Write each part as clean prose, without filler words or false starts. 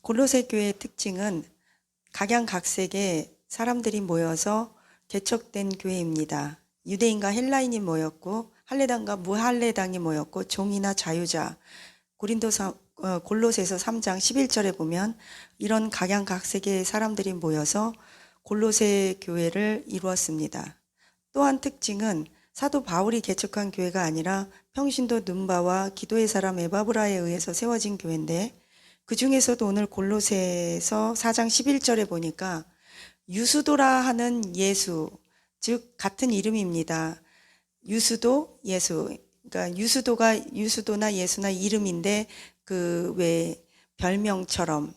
골로새 교회의 특징은 각양각색의 사람들이 모여서 개척된 교회입니다. 유대인과 헬라인이 모였고 할례당과 무할례당이 모였고 종이나 자유자, 골로새서 3장 11절에 보면 이런 각양각색의 사람들이 모여서 골로새 교회를 이루었습니다. 또한 특징은 사도 바울이 개척한 교회가 아니라 평신도 눈바와 기도의 사람 에바브라에 의해서 세워진 교회인데, 그 중에서도 오늘 골로새서 4장 11절에 보니까 유수도라 하는 예수, 즉 같은 이름입니다. 유수도, 예수. 그러니까 유수도나 예수나 이름인데 그 왜 별명처럼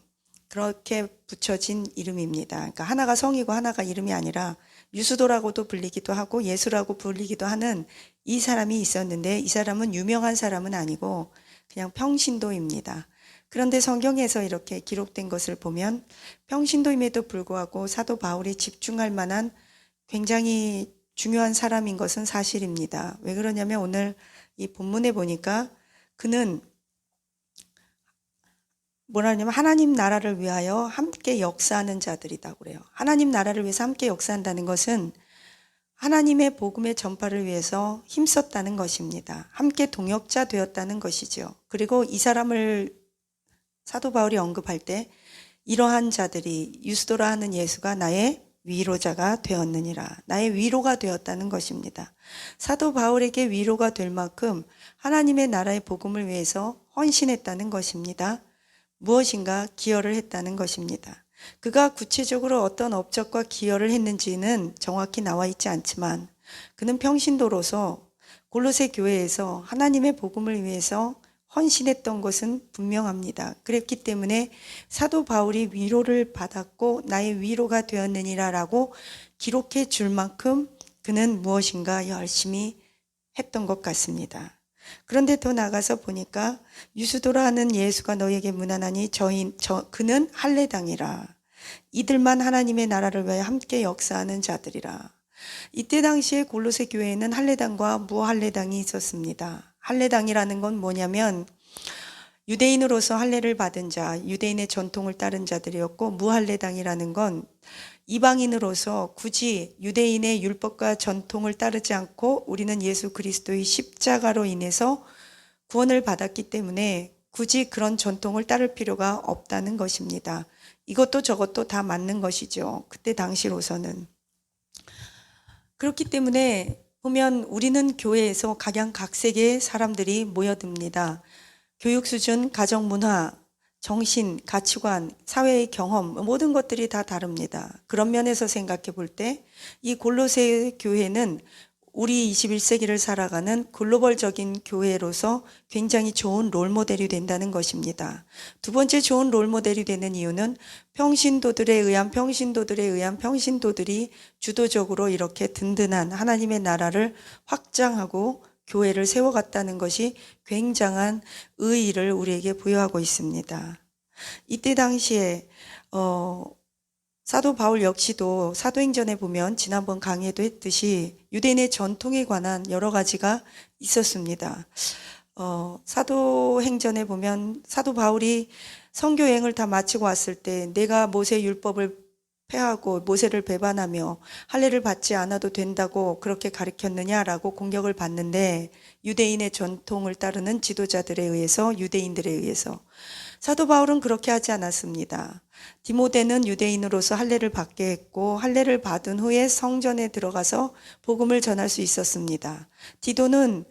그렇게 붙여진 이름입니다. 그러니까 하나가 성이고 하나가 이름이 아니라 유수도라고도 불리기도 하고 예수라고 불리기도 하는 이 사람이 있었는데, 이 사람은 유명한 사람은 아니고 그냥 평신도입니다. 그런데 성경에서 이렇게 기록된 것을 보면 평신도임에도 불구하고 사도 바울이 집중할 만한 굉장히 중요한 사람인 것은 사실입니다. 왜 그러냐면 오늘 이 본문에 보니까 그는 뭐라 하냐면 하나님 나라를 위하여 함께 역사하는 자들이다 그래요. 하나님 나라를 위해서 함께 역사한다는 것은 하나님의 복음의 전파를 위해서 힘썼다는 것입니다. 함께 동역자 되었다는 것이죠. 그리고 이 사람을 사도 바울이 언급할 때 이러한 자들이 유스도라 하는 예수가 나의 위로자가 되었느니라, 나의 위로가 되었다는 것입니다. 사도 바울에게 위로가 될 만큼 하나님의 나라의 복음을 위해서 헌신했다는 것입니다. 무엇인가 기여를 했다는 것입니다. 그가 구체적으로 어떤 업적과 기여를 했는지는 정확히 나와 있지 않지만 그는 평신도로서 골로새 교회에서 하나님의 복음을 위해서 헌신했던 것은 분명합니다. 그랬기 때문에 사도 바울이 위로를 받았고 나의 위로가 되었느니라라고 기록해 줄 만큼 그는 무엇인가 열심히 했던 것 같습니다. 그런데 더 나가서 보니까 유수도라 하는 예수가 너희에게 문안하니 그는 할례당이라. 이들만 하나님의 나라를 위하여 함께 역사하는 자들이라. 이때 당시에 골로새 교회에는 할례당과 무할례당이 있었습니다. 할례당이라는 건 뭐냐면 유대인으로서 할례를 받은 자, 유대인의 전통을 따른 자들이었고, 무할례당이라는 건 이방인으로서 굳이 유대인의 율법과 전통을 따르지 않고 우리는 예수 그리스도의 십자가로 인해서 구원을 받았기 때문에 굳이 그런 전통을 따를 필요가 없다는 것입니다. 이것도 저것도 다 맞는 것이죠. 그때 당시로서는. 그렇기 때문에 보면 우리는 교회에서 각양각색의 사람들이 모여듭니다. 교육 수준, 가정 문화, 정신, 가치관, 사회의 경험, 모든 것들이 다 다릅니다. 그런 면에서 생각해 볼 때 이 골로새 교회는 우리 21세기를 살아가는 글로벌적인 교회로서 굉장히 좋은 롤모델이 된다는 것입니다. 두 번째 좋은 롤모델이 되는 이유는 평신도들에 의한 평신도들이 주도적으로 이렇게 든든한 하나님의 나라를 확장하고 교회를 세워갔다는 것이 굉장한 의의를 우리에게 부여하고 있습니다. 이때 당시에 사도 바울 역시도 사도행전에 보면 지난번 강의에도 했듯이 유대인의 전통에 관한 여러 가지가 있었습니다. 사도행전에 보면 사도 바울이 선교 여행을 다 마치고 왔을 때 내가 모세 율법을 폐하고 모세를 배반하며 할례를 받지 않아도 된다고 그렇게 가르쳤느냐라고 공격을 받는데, 유대인의 전통을 따르는 지도자들에 의해서, 유대인들에 의해서. 사도 바울은 그렇게 하지 않았습니다. 디모데는 유대인으로서 할례를 받게 했고 할례를 받은 후에 성전에 들어가서 복음을 전할 수 있었습니다. 디도는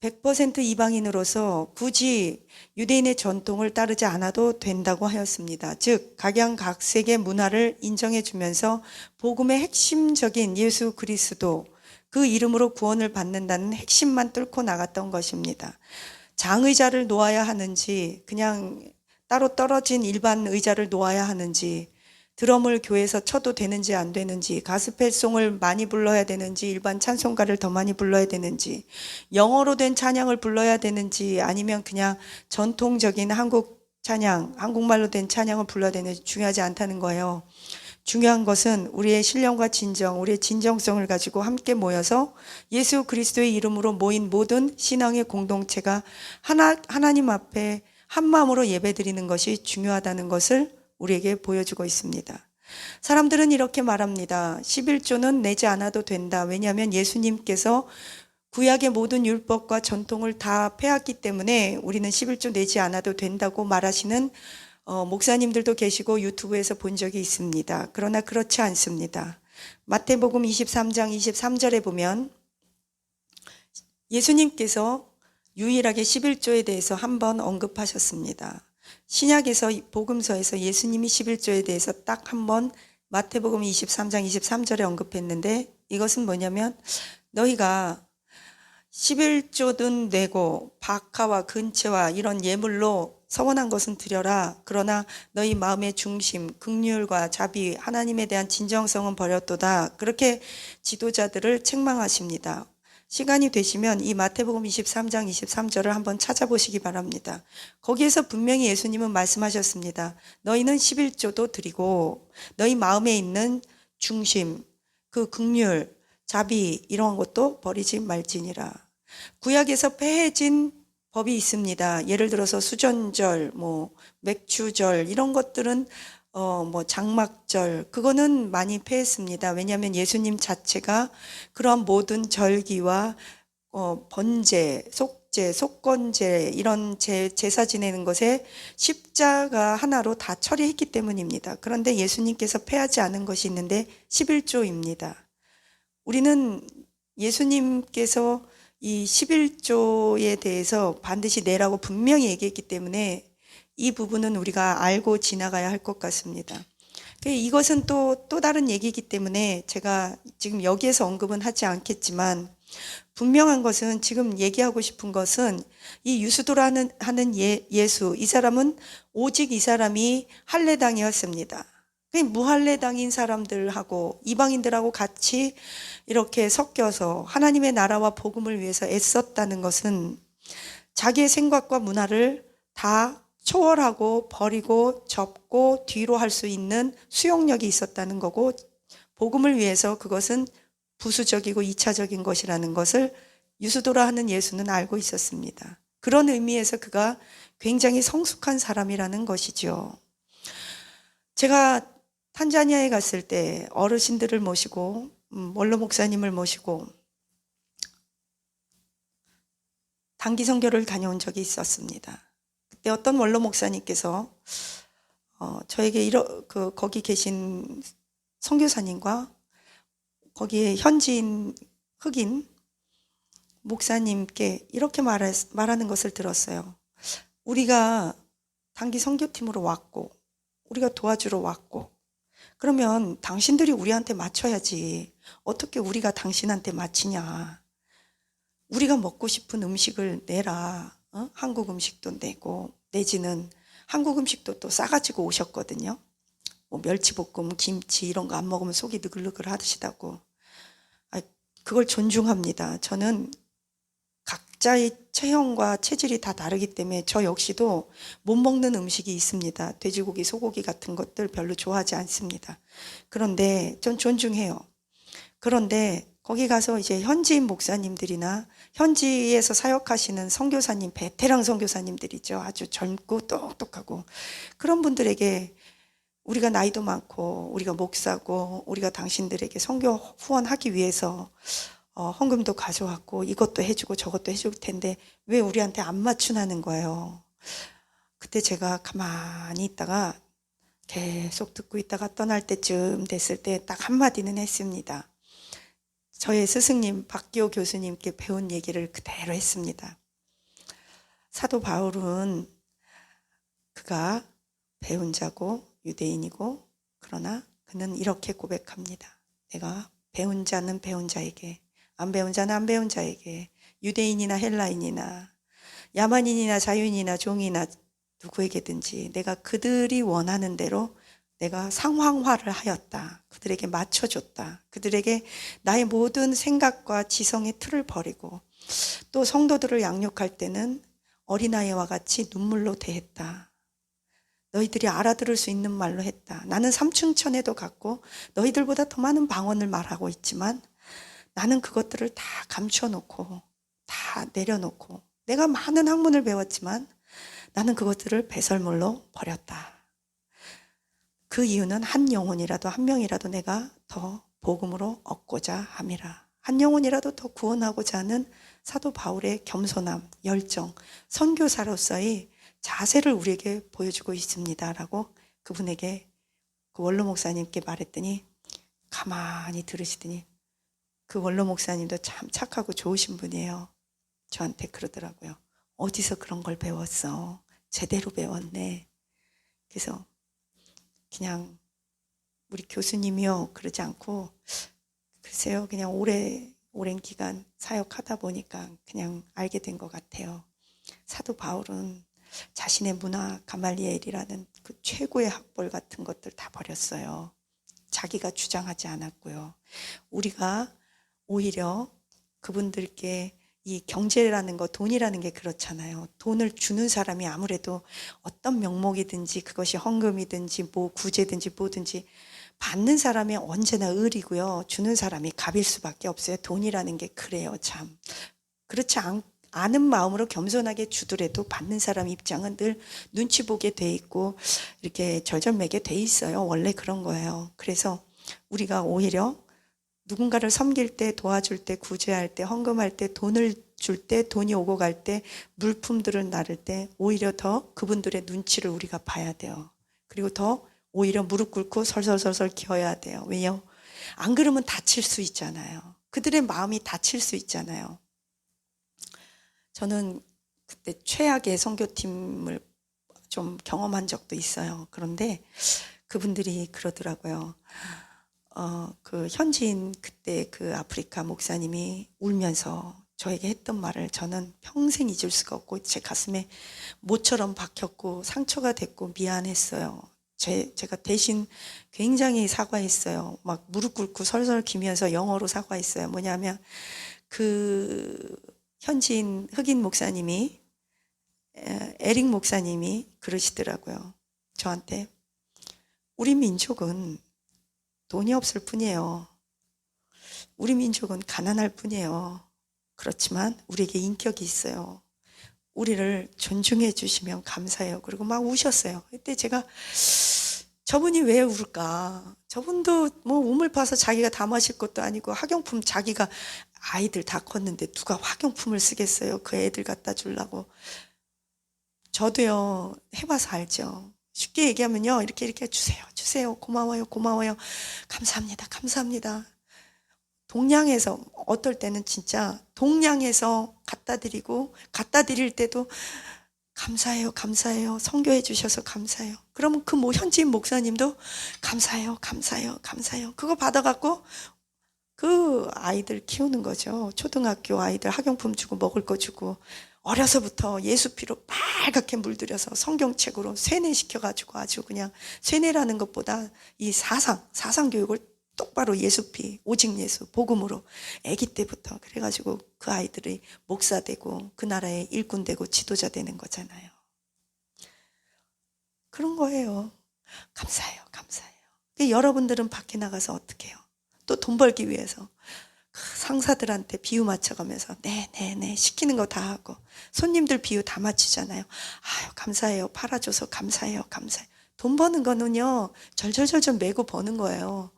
100% 이방인으로서 굳이 유대인의 전통을 따르지 않아도 된다고 하였습니다. 즉 각양각색의 문화를 인정해 주면서 복음의 핵심적인 예수 그리스도, 그 이름으로 구원을 받는다는 핵심만 뚫고 나갔던 것입니다. 장의자를 놓아야 하는지 그냥 따로 떨어진 일반 의자를 놓아야 하는지, 드럼을 교회에서 쳐도 되는지 안 되는지, 가스펠송을 많이 불러야 되는지 일반 찬송가를 더 많이 불러야 되는지, 영어로 된 찬양을 불러야 되는지 아니면 그냥 전통적인 한국 찬양, 한국말로 된 찬양을 불러야 되는지 중요하지 않다는 거예요. 중요한 것은 우리의 신령과 진정, 우리의 진정성을 가지고 함께 모여서 예수 그리스도의 이름으로 모인 모든 신앙의 공동체가 하나님 앞에 한 마음으로 예배드리는 것이 중요하다는 것을 우리에게 보여주고 있습니다. 사람들은 이렇게 말합니다. 11조는 내지 않아도 된다. 왜냐하면 예수님께서 구약의 모든 율법과 전통을 다 폐하기 때문에 우리는 11조 내지 않아도 된다고 말하시는 목사님들도 계시고 유튜브에서 본 적이 있습니다. 그러나 그렇지 않습니다. 마태복음 23장 23절에 보면 예수님께서 유일하게 11조에 대해서 한번 언급하셨습니다. 신약에서 복음서에서 예수님이 11조에 대해서 딱 한번 마태복음 23장 23절에 언급했는데 이것은 뭐냐면 너희가 11조든 내고 박하와 근체와 이런 예물로 서원한 것은 드려라. 그러나 너희 마음의 중심, 긍휼과 자비, 하나님에 대한 진정성은 버렸도다. 그렇게 지도자들을 책망하십니다. 시간이 되시면 이 마태복음 23장 23절을 한번 찾아보시기 바랍니다. 거기에서 분명히 예수님은 말씀하셨습니다. 너희는 11조도 드리고 너희 마음에 있는 중심, 그 긍휼, 자비 이런 것도 버리지 말지니라. 구약에서 폐해진 법이 있습니다. 예를 들어서 수전절, 맥주절 이런 것들은 장막절 그거는 많이 폐했습니다. 왜냐하면 예수님 자체가 그러한 모든 절기와 번제, 속죄, 속건제 이런 제사 지내는 것에 십자가 하나로 다 처리했기 때문입니다. 그런데 예수님께서 폐하지 않은 것이 있는데 11조입니다. 우리는 예수님께서 이 11조에 대해서 반드시 내라고 분명히 얘기했기 때문에 이 부분은 우리가 알고 지나가야 할 것 같습니다. 이것은 또 다른 얘기이기 때문에 제가 지금 여기에서 언급은 하지 않겠지만 분명한 것은 지금 얘기하고 싶은 것은 이 유수도라는 예수 이 사람은 오직 이 사람이 할례당이었습니다. 무할례당인 사람들하고 이방인들하고 같이 이렇게 섞여서 하나님의 나라와 복음을 위해서 애썼다는 것은 자기의 생각과 문화를 다 초월하고 버리고 접고 뒤로 할 수 있는 수용력이 있었다는 거고 복음을 위해서 그것은 부수적이고 2차적인 것이라는 것을 유수도라 하는 예수는 알고 있었습니다. 그런 의미에서 그가 굉장히 성숙한 사람이라는 것이죠. 제가 탄자니아에 갔을 때 어르신들을 모시고 원로 목사님을 모시고 단기 선교를 다녀온 적이 있었습니다. 그때 어떤 원로 목사님께서 저에게 거기 계신 선교사님과 거기에 현지인 흑인 목사님께 이렇게 말하는 것을 들었어요. 우리가 단기 선교팀으로 왔고 우리가 도와주러 왔고 그러면 당신들이 우리한테 맞춰야지 어떻게 우리가 당신한테 맞히냐. 우리가 먹고 싶은 음식을 내라. 한국 음식도 내고 내지는 한국 음식도 또 싸가지고 오셨거든요. 멸치볶음, 김치 이런 거 안 먹으면 속이 느글느글 하시다고. 그걸 존중합니다. 저는 각자의 체형과 체질이 다 다르기 때문에 저 역시도 못 먹는 음식이 있습니다. 돼지고기, 소고기 같은 것들 별로 좋아하지 않습니다. 그런데 전 존중해요. 그런데 거기 가서 이제 현지인 목사님들이나 현지에서 사역하시는 선교사님, 베테랑 선교사님들이죠. 아주 젊고 똑똑하고 그런 분들에게 우리가 나이도 많고 우리가 목사고 우리가 당신들에게 선교 후원하기 위해서 헌금도 가져왔고 이것도 해주고 저것도 해줄 텐데 왜 우리한테 안 맞추나는 거예요. 그때 제가 가만히 있다가 계속 듣고 있다가 떠날 때쯤 됐을 때 딱 한마디는 했습니다. 저의 스승님 박기호 교수님께 배운 얘기를 그대로 했습니다. 사도 바울은 그가 배운 자고 유대인이고 그러나 그는 이렇게 고백합니다. 내가 배운 자는 배운 자에게 안 배운 자는 안 배운 자에게 유대인이나 헬라인이나 야만인이나 자유인이나 종이나 누구에게든지 내가 그들이 원하는 대로 내가 상황화를 하였다. 그들에게 맞춰줬다. 그들에게 나의 모든 생각과 지성의 틀을 버리고 또 성도들을 양육할 때는 어린아이와 같이 눈물로 대했다. 너희들이 알아들을 수 있는 말로 했다. 나는 삼층천에도 갔고 너희들보다 더 많은 방언을 말하고 있지만 나는 그것들을 다 감춰놓고 다 내려놓고 내가 많은 학문을 배웠지만 나는 그것들을 배설물로 버렸다. 그 이유는 한 영혼이라도 한 명이라도 내가 더 복음으로 얻고자 함이라. 한 영혼이라도 더 구원하고자 하는 사도 바울의 겸손함, 열정, 선교사로서의 자세를 우리에게 보여주고 있습니다라고 그분에게, 그 원로 목사님께 말했더니 가만히 들으시더니, 그 원로 목사님도 참 착하고 좋으신 분이에요. 저한테 그러더라고요. 어디서 그런 걸 배웠어? 제대로 배웠네. 그래서 그냥 우리 교수님이요 그러지 않고, 글쎄요, 그냥 오랜 기간 사역하다 보니까 그냥 알게 된 것 같아요. 사도 바울은 자신의 문화 가말리엘이라는 그 최고의 학벌 같은 것들 다 버렸어요. 자기가 주장하지 않았고요. 우리가 오히려 그분들께 이 경제라는 거, 돈이라는 게 그렇잖아요. 돈을 주는 사람이 아무래도 어떤 명목이든지, 그것이 헌금이든지 뭐 구제든지 뭐든지, 받는 사람이 언제나 을이고요, 주는 사람이 갑일 수밖에 없어요. 돈이라는 게 그래요. 참 그렇지 않은 마음으로 겸손하게 주더라도 받는 사람 입장은 늘 눈치 보게 돼 있고 이렇게 절절매게 돼 있어요. 원래 그런 거예요. 그래서 우리가 오히려 누군가를 섬길 때, 도와줄 때, 구제할 때, 헌금할 때, 돈을 줄 때, 돈이 오고 갈 때, 물품들을 나를 때 오히려 더 그분들의 눈치를 우리가 봐야 돼요. 그리고 더 오히려 무릎 꿇고 설설설설 기어야 돼요. 왜요? 안 그러면 다칠 수 있잖아요. 그들의 마음이 다칠 수 있잖아요. 저는 그때 최악의 선교팀을 좀 경험한 적도 있어요. 그런데 그분들이 그러더라고요. 그 현지인 그때 그 아프리카 목사님이 울면서 저에게 했던 말을 저는 평생 잊을 수가 없고 제 가슴에 모처럼 박혔고 상처가 됐고 미안했어요. 제가 대신 굉장히 사과했어요. 막 무릎 꿇고 설설 기면서 영어로 사과했어요. 뭐냐면 그 현지인 흑인 목사님이, 에릭 목사님이 그러시더라고요. 저한테 우리 민족은 돈이 없을 뿐이에요. 우리 민족은 가난할 뿐이에요. 그렇지만 우리에게 인격이 있어요. 우리를 존중해 주시면 감사해요. 그리고 막 우셨어요. 그때 제가 저분이 왜 울까? 저분도 뭐 우물 파서 자기가 다 마실 것도 아니고 학용품 자기가, 아이들 다 컸는데 누가 학용품을 쓰겠어요? 그 애들 갖다 주려고. 저도요 해봐서 알죠. 쉽게 얘기하면요 이렇게 주세요 고마워요 감사합니다 동량에서, 어떨 때는 진짜 동량에서 갖다 드릴 때도 감사해요 선교해 주셔서 감사해요. 그러면 그 현지인 목사님도 감사해요 그거 받아갖고 그 아이들 키우는 거죠. 초등학교 아이들 학용품 주고 먹을 거 주고 어려서부터 예수 피로 빨갛게 물들여서 성경책으로 세뇌시켜가지고 아주 그냥, 세뇌라는 것보다 이 사상 교육을 똑바로 예수 피, 오직 예수, 복음으로 아기 때부터, 그래가지고 그 아이들이 목사 되고 그 나라의 일꾼 되고 지도자 되는 거잖아요. 그런 거예요. 감사해요. 여러분들은 밖에 나가서 어떻게 해요? 또 돈 벌기 위해서 상사들한테 비유 맞춰가면서 네 시키는 거 다 하고, 손님들 비유 다 맞추잖아요. 아유 감사해요, 팔아줘서 감사해요. 돈 버는 거는요 절절절절 메고 버는 거예요.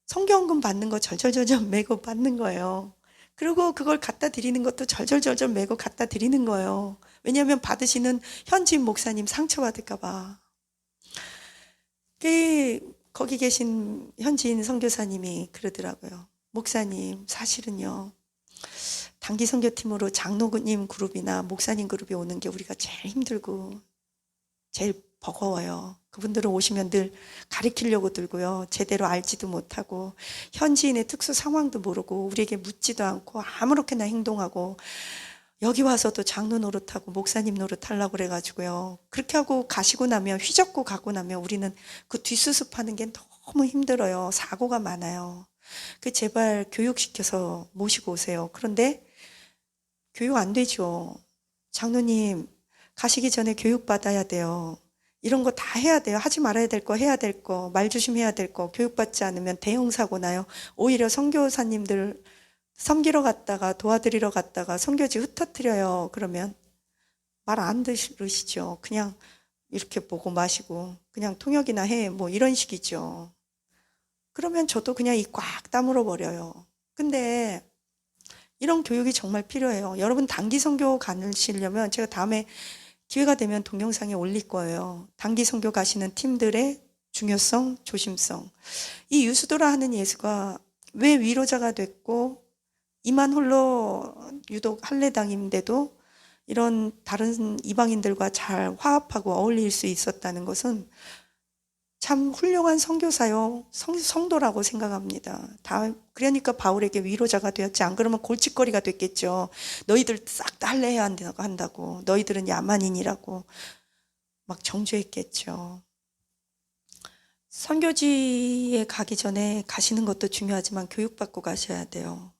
성경금 받는 거 절절절절 메고 받는 거예요. 그리고 그걸 갖다 드리는 것도 절절절절 메고 갖다 드리는 거예요. 왜냐하면 받으시는 현지인 목사님 상처받을까 봐. 거기 계신 현지인 선교사님이 그러더라고요. 목사님, 사실은요 단기 선교팀으로 장로님 그룹이나 목사님 그룹이 오는 게 우리가 제일 힘들고 제일 버거워요. 그분들은 오시면 늘 가르치려고 들고요, 제대로 알지도 못하고 현지인의 특수 상황도 모르고 우리에게 묻지도 않고 아무렇게나 행동하고, 여기 와서도 장로 노릇하고 목사님 노릇하려고 그래가지고요, 그렇게 하고 가시고 나면, 휘젓고 가고 나면 우리는 그 뒷수습하는 게 너무 힘들어요. 사고가 많아요. 제발 교육시켜서 모시고 오세요. 그런데 교육 안 되죠. 장로님 가시기 전에 교육 받아야 돼요. 이런 거 다 해야 돼요. 하지 말아야 될 거 해야 될 거, 말 조심해야 될 거, 교육받지 않으면 대형 사고 나요. 오히려 선교사님들 섬기러 갔다가 도와드리러 갔다가 선교지 흩어뜨려요. 그러면 말 안 들으시죠. 그냥 이렇게 보고 마시고 그냥 통역이나 해. 뭐 이런 식이죠. 그러면 저도 그냥 입 꽉 다물어 버려요. 근데 이런 교육이 정말 필요해요. 여러분 단기 선교 가시려면 제가 다음에 기회가 되면 동영상에 올릴 거예요. 단기 선교 가시는 팀들의 중요성, 조심성. 이 유수도라 하는 예수가 왜 위로자가 됐고 이만 홀로 유독 할례당인데도 이런 다른 이방인들과 잘 화합하고 어울릴 수 있었다는 것은 참 훌륭한 선교사요, 성도라고 생각합니다. 그러니까 바울에게 위로자가 되었지. 안 그러면 골칫거리가 됐겠죠. 너희들 싹 다 할례해야 한다고. 너희들은 야만인이라고 막 정죄했겠죠. 선교지에 가기 전에 가시는 것도 중요하지만 교육받고 가셔야 돼요.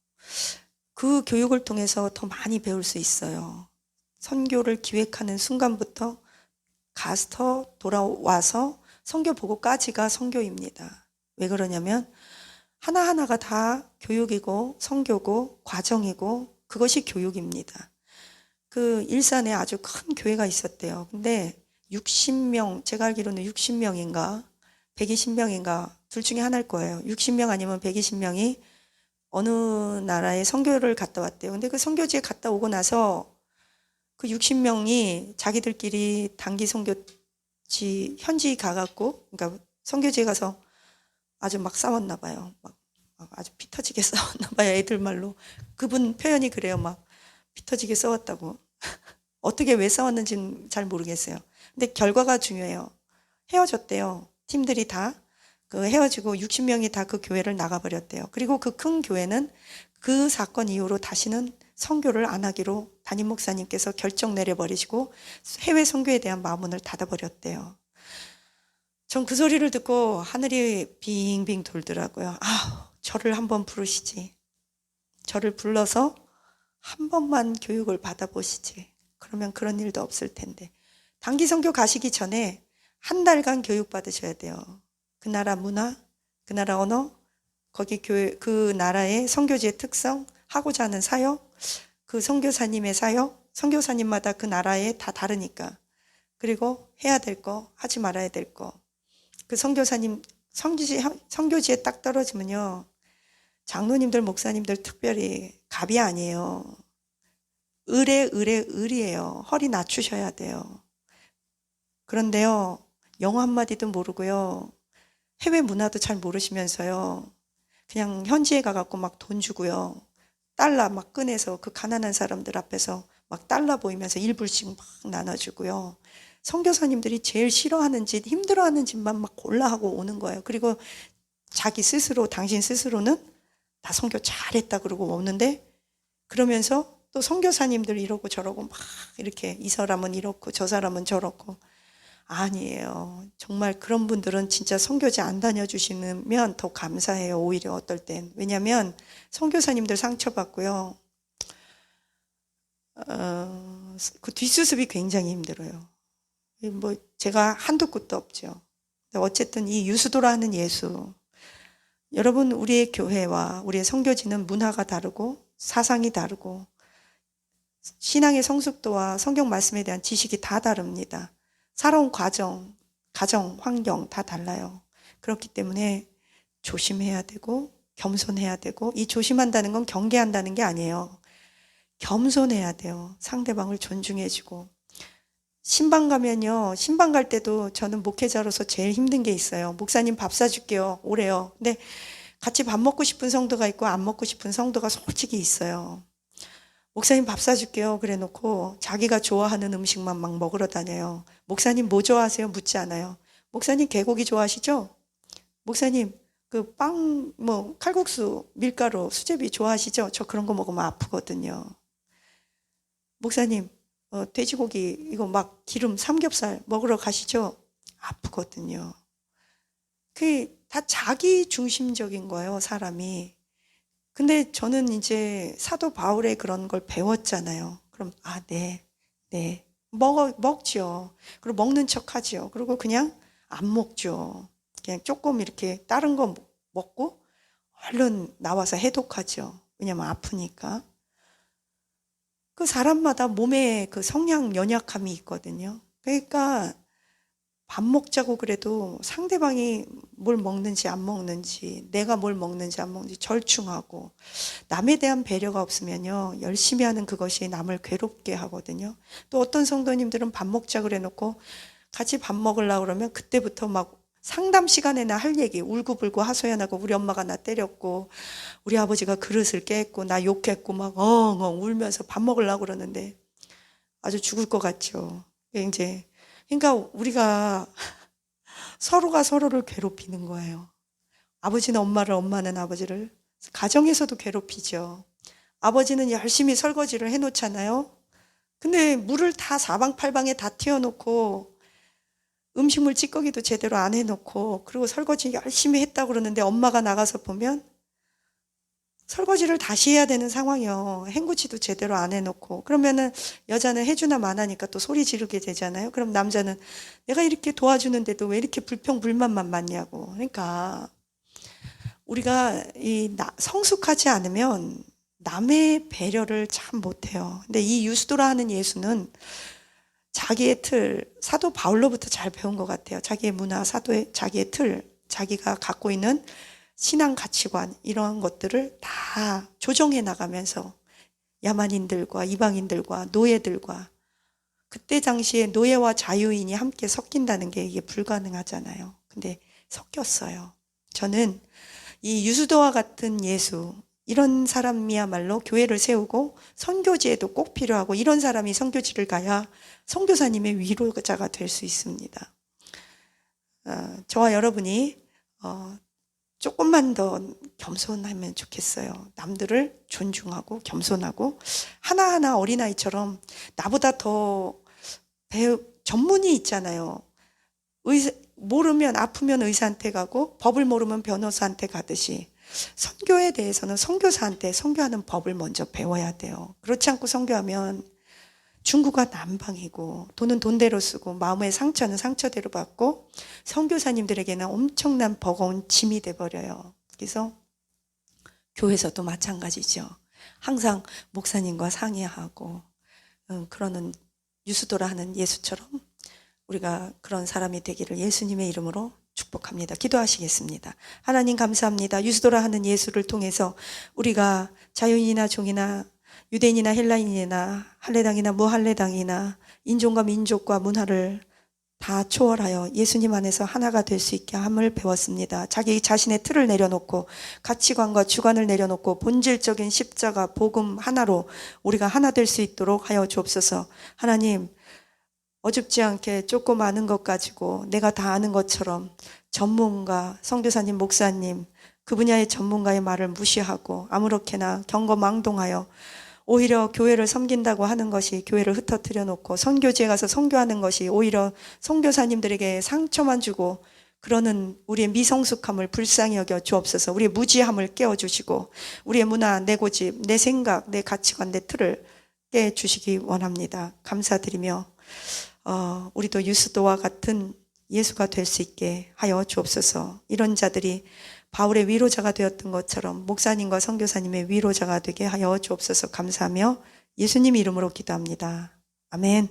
그 교육을 통해서 더 많이 배울 수 있어요. 선교를 기획하는 순간부터 가서 돌아와서 선교 보고까지가 선교입니다. 왜 그러냐면 하나하나가 다 교육이고 선교고 과정이고 그것이 교육입니다. 그 일산에 아주 큰 교회가 있었대요. 근데 60명, 제가 알기로는 60명인가 120명인가 둘 중에 하나일 거예요. 60명 아니면 120명이 어느 나라에 선교를 갔다 왔대요. 근데 그 선교지에 갔다 오고 나서 그 60명이 자기들끼리 단기 선교지 현지 가갖고, 그러니까 선교지에 가서 아주 막 싸웠나 봐요. 막 아주 피 터지게 싸웠나 봐요. 애들 말로. 그분 표현이 그래요. 막 피 터지게 싸웠다고. 어떻게 왜 싸웠는지는 잘 모르겠어요. 근데 결과가 중요해요. 헤어졌대요. 팀들이 다 그 헤어지고 60명이 다 그 교회를 나가버렸대요. 그리고 그 큰 교회는 그 사건 이후로 다시는 선교를 안 하기로 담임 목사님께서 결정 내려버리시고 해외 선교에 대한 마음문을 닫아버렸대요. 전 그 소리를 듣고 하늘이 빙빙 돌더라고요. 아, 저를 한번 부르시지. 저를 불러서 한 번만 교육을 받아보시지. 그러면 그런 일도 없을 텐데. 단기 선교 가시기 전에 한 달간 교육 받으셔야 돼요. 그 나라 문화, 그 나라 언어, 거기 교회, 그 나라의 선교지의 특성, 하고자 하는 사역, 그 선교사님의 사역, 선교사님마다 그 나라에 다 다르니까. 그리고 해야 될 거, 하지 말아야 될 거. 그 선교사님, 선교지에 딱 떨어지면요. 장로님들, 목사님들 특별히 갑이 아니에요. 을이에요. 허리 낮추셔야 돼요. 그런데요, 영어 한마디도 모르고요. 해외 문화도 잘 모르시면서요. 그냥 현지에 가갖고 막 돈 주고요. 달러 막 꺼내서 그 가난한 사람들 앞에서 막 달러 보이면서 1불씩 막 나눠주고요. 선교사님들이 제일 싫어하는 짓, 힘들어하는 짓만 막 골라하고 오는 거예요. 그리고 자기 스스로, 당신 스스로는 다 선교 잘했다 그러고 오는데 그러면서 또 선교사님들 이러고 저러고 막 이렇게 이 사람은 이렇고 저 사람은 저렇고 아니에요. 정말 그런 분들은 진짜 선교지 안 다녀주시면 더 감사해요. 오히려 어떨 땐. 왜냐면 선교사님들 상처받고요. 그 뒷수습이 굉장히 힘들어요. 뭐 제가 한도 끝도 없죠. 어쨌든 이 유수도라는 예수. 여러분 우리의 교회와 우리의 선교지는 문화가 다르고 사상이 다르고 신앙의 성숙도와 성경 말씀에 대한 지식이 다 다릅니다. 살아온 과정, 가정, 환경 다 달라요. 그렇기 때문에 조심해야 되고 겸손해야 되고 이 조심한다는 건 경계한다는 게 아니에요. 겸손해야 돼요. 상대방을 존중해주고 신방 가면요. 신방 갈 때도 저는 목회자로서 제일 힘든 게 있어요. 목사님 밥 사줄게요. 오래요. 근데 같이 밥 먹고 싶은 성도가 있고 안 먹고 싶은 성도가 솔직히 있어요. 목사님 밥 사줄게요. 그래 놓고 자기가 좋아하는 음식만 막 먹으러 다녀요. 목사님 뭐 좋아하세요? 묻지 않아요. 목사님 개고기 좋아하시죠? 목사님 그 빵, 뭐 칼국수, 밀가루, 수제비 좋아하시죠? 저 그런 거 먹으면 아프거든요. 목사님 돼지고기 이거 막 기름 삼겹살 먹으러 가시죠? 아프거든요. 그게 다 자기 중심적인 거예요, 사람이. 근데 저는 이제 사도 바울의 그런 걸 배웠잖아요. 그럼 네. 먹죠. 그리고 먹는 척 하죠. 그리고 그냥 안 먹죠. 그냥 조금 이렇게 다른 거 먹고 얼른 나와서 해독하죠. 왜냐면 아프니까. 그 사람마다 몸에 그 성향 연약함이 있거든요. 그러니까 밥 먹자고 그래도 상대방이 뭘 먹는지 안 먹는지, 내가 뭘 먹는지 안 먹는지 절충하고, 남에 대한 배려가 없으면요, 열심히 하는 그것이 남을 괴롭게 하거든요. 또 어떤 성도님들은 밥 먹자 그래 놓고 같이 밥 먹으려고 그러면 그때부터 막 상담 시간에나 할 얘기, 울고불고 하소연하고, 우리 엄마가 나 때렸고 우리 아버지가 그릇을 깼고 나 욕했고 막 엉엉 울면서 밥 먹으려고 그러는데 아주 죽을 것 같죠. 이제 그러니까 우리가 서로가 서로를 괴롭히는 거예요. 아버지는 엄마를, 엄마는 아버지를. 가정에서도 괴롭히죠. 아버지는 열심히 설거지를 해놓잖아요. 근데 물을 다 사방팔방에 다 튀어놓고 음식물 찌꺼기도 제대로 안 해놓고, 그리고 설거지 열심히 했다고 그러는데 엄마가 나가서 보면 설거지를 다시 해야 되는 상황이요. 헹구지도 제대로 안 해놓고. 그러면은 여자는 해주나 마나니까 또 소리 지르게 되잖아요. 그럼 남자는 내가 이렇게 도와주는데도 왜 이렇게 불평불만만 많냐고. 그러니까 우리가 성숙하지 않으면 남의 배려를 참 못해요. 근데 이 유스도라 하는 예수는 자기의 틀, 사도 바울로부터 잘 배운 것 같아요. 자기의 문화, 자기의 틀, 자기가 갖고 있는 신앙 가치관, 이런 것들을 다 조정해 나가면서 야만인들과 이방인들과 노예들과, 그때 당시에 노예와 자유인이 함께 섞인다는 게 이게 불가능하잖아요. 근데 섞였어요. 저는 이 유수도와 같은 예수, 이런 사람이야말로 교회를 세우고 선교지에도 꼭 필요하고, 이런 사람이 선교지를 가야 선교사님의 위로자가 될 수 있습니다. 저와 여러분이 조금만 더 겸손하면 좋겠어요. 남들을 존중하고 겸손하고, 하나하나 어린아이처럼 나보다 더 전문이 있잖아요. 모르면 아프면 의사한테 가고 법을 모르면 변호사한테 가듯이, 선교에 대해서는 선교사한테 선교하는 법을 먼저 배워야 돼요. 그렇지 않고 선교하면 중구가 난방이고, 돈은 돈대로 쓰고, 마음의 상처는 상처대로 받고, 선교사님들에게는 엄청난 버거운 짐이 돼버려요. 그래서 교회에서도 마찬가지죠. 항상 목사님과 상의하고 그러는 유수도라 하는 예수처럼 우리가 그런 사람이 되기를 예수님의 이름으로 축복합니다. 기도하시겠습니다. 하나님 감사합니다. 유수도라 하는 예수를 통해서 우리가 자유인이나 종이나 유대인이나 헬라인이나 할례당이나 무할례당이나 인종과 민족과 문화를 다 초월하여 예수님 안에서 하나가 될 수 있게 함을 배웠습니다. 자기 자신의 틀을 내려놓고 가치관과 주관을 내려놓고 본질적인 십자가 복음 하나로 우리가 하나 될 수 있도록 하여 주옵소서. 하나님, 어줍지 않게 조금 아는 것 가지고 내가 다 아는 것처럼 전문가, 선교사님, 목사님, 그 분야의 전문가의 말을 무시하고 아무렇게나 경거망동하여 오히려 교회를 섬긴다고 하는 것이 교회를 흩어뜨려 놓고, 선교지에 가서 선교하는 것이 오히려 선교사님들에게 상처만 주고, 그러는 우리의 미성숙함을 불쌍히 여겨 주옵소서. 우리의 무지함을 깨워주시고, 우리의 문화, 내 고집, 내 생각, 내 가치관, 내 틀을 깨주시기 원합니다. 감사드리며 우리도 유스도와 같은 예수가 될 수 있게 하여 주옵소서. 이런 자들이 바울의 위로자가 되었던 것처럼 목사님과 선교사님의 위로자가 되게 하여 주옵소서. 감사하며 예수님 이름으로 기도합니다. 아멘.